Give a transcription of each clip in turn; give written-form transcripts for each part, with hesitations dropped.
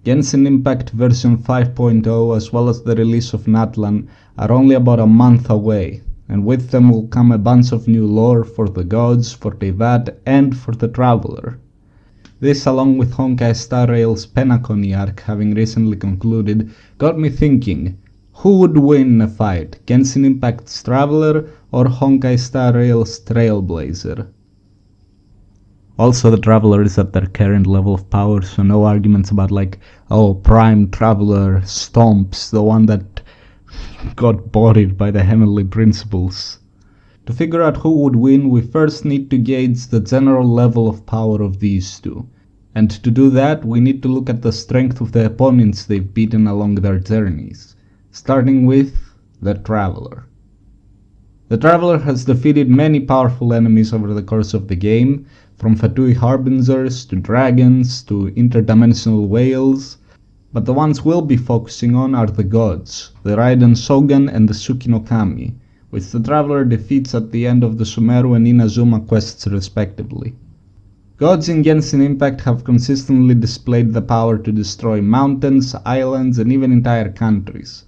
Genshin Impact version 5.0 as well as the release of Natlan are only about a month away, and with them will come a bunch of new lore for the gods, for Teyvat, and for the Traveler. This, along with Honkai Star Rails Penacony arc having recently concluded, got me thinking, who would win in a fight, Genshin Impact's Traveler or Honkai Star Rails Trailblazer? Also, the Traveler is at their current level of power, so no arguments about like, oh, Prime Traveler stomps, the one that got bodied by the Heavenly Principles. To figure out who would win, we first need to gauge the general level of power of these two. And to do that, we need to look at the strength of the opponents they've beaten along their journeys, starting with the Traveler. The Traveler has defeated many powerful enemies over the course of the game, from Fatui Harbingers to dragons to interdimensional whales, but the ones we'll be focusing on are the gods, the Raiden Shogun and the Suki no Kami, which the Traveler defeats at the end of the Sumeru and Inazuma quests respectively. Gods in Genshin Impact have consistently displayed the power to destroy mountains, islands, and even entire countries.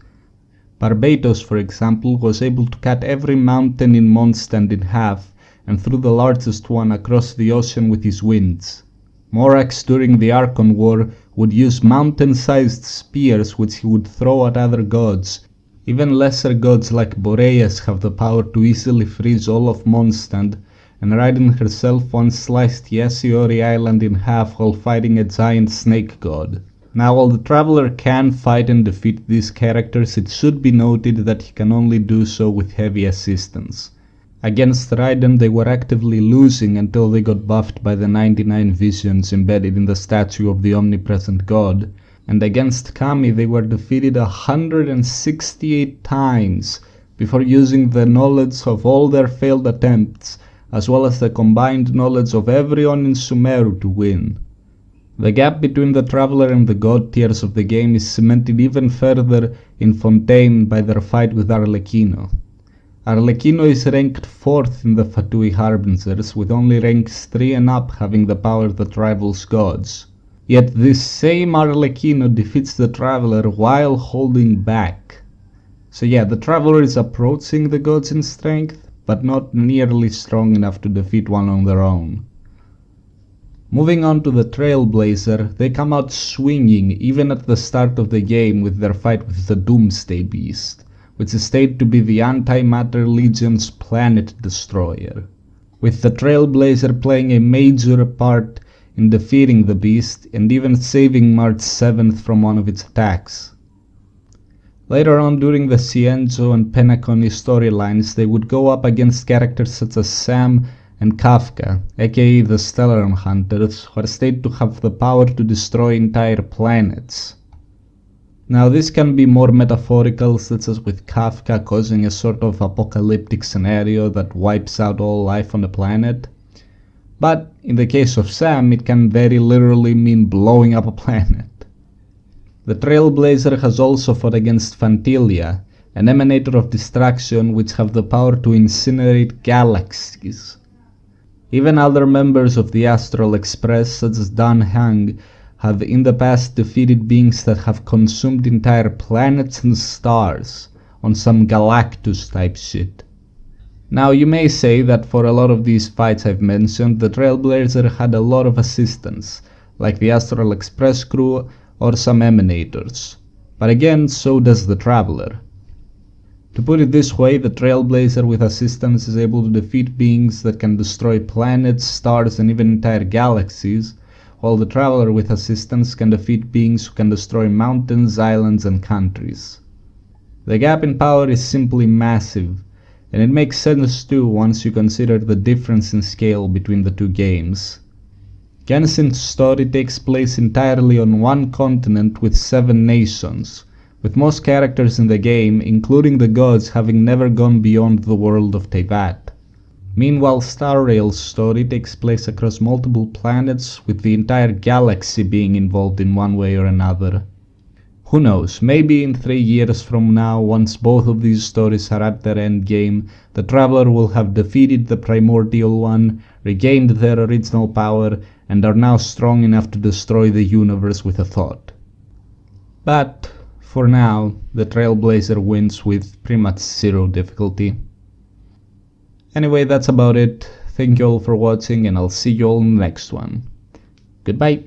Barbatos, for example, was able to cut every mountain in Mondstadt in half and threw the largest one across the ocean with his winds. Morax during the Archon War would use mountain-sized spears which he would throw at other gods. Even lesser gods like Boreas have the power to easily freeze all of Mondstadt, and Raiden herself once sliced Yashiori Island in half while fighting a giant snake god. Now, while the Traveler can fight and defeat these characters, it should be noted that he can only do so with heavy assistance. Against Raiden they were actively losing until they got buffed by the 99 visions embedded in the statue of the omnipresent god, and against Kami they were defeated 168 times before using the knowledge of all their failed attempts, as well as the combined knowledge of everyone in Sumeru to win. The gap between the Traveler and the god tiers of the game is cemented even further in Fontaine by their fight with Arlecchino. Arlecchino is ranked 4th in the Fatui Harbingers, with only ranks 3 and up having the power that rivals gods. Yet this same Arlecchino defeats the Traveler while holding back. So yeah, the Traveler is approaching the gods in strength, but not nearly strong enough to defeat one on their own. Moving on to the Trailblazer, they come out swinging even at the start of the game with their fight with the Doomsday Beast, which is stated to be the Antimatter Legion's planet destroyer, with the Trailblazer playing a major part in defeating the beast and even saving March 7th from one of its attacks. Later on during the Cienzo and Penacony storylines, they would go up against characters such as Sam and Kafka, aka the Stellar Hunters, who are stated to have the power to destroy entire planets. Now this can be more metaphorical, such as with Kafka causing a sort of apocalyptic scenario that wipes out all life on the planet, but in the case of Sam it can very literally mean blowing up a planet. The Trailblazer has also fought against Phantilia, an emanator of destruction which have the power to incinerate galaxies. Even other members of the Astral Express, such as Dan Hang, have in the past defeated beings that have consumed entire planets and stars on some Galactus type shit. Now you may say that for a lot of these fights I've mentioned, the Trailblazer had a lot of assistance, like the Astral Express crew or some emanators, but again so does the Traveler. To put it this way, the Trailblazer with assistance is able to defeat beings that can destroy planets, stars, and even entire galaxies, while the Traveler with assistance can defeat beings who can destroy mountains, islands, and countries. The gap in power is simply massive, and it makes sense too once you consider the difference in scale between the two games. Genshin's story takes place entirely on one continent with 7 nations, with most characters in the game, including the gods, having never gone beyond the world of Teyvat. Meanwhile, Star Rails' story takes place across multiple planets, with the entire galaxy being involved in one way or another. Who knows, maybe in 3 years from now, once both of these stories are at their endgame, the Traveler will have defeated the Primordial One, regained their original power, and are now strong enough to destroy the universe with a thought. But for now, the Trailblazer wins with pretty much 0 difficulty. Anyway, that's about it. Thank you all for watching, and I'll see you all in the next one. Goodbye!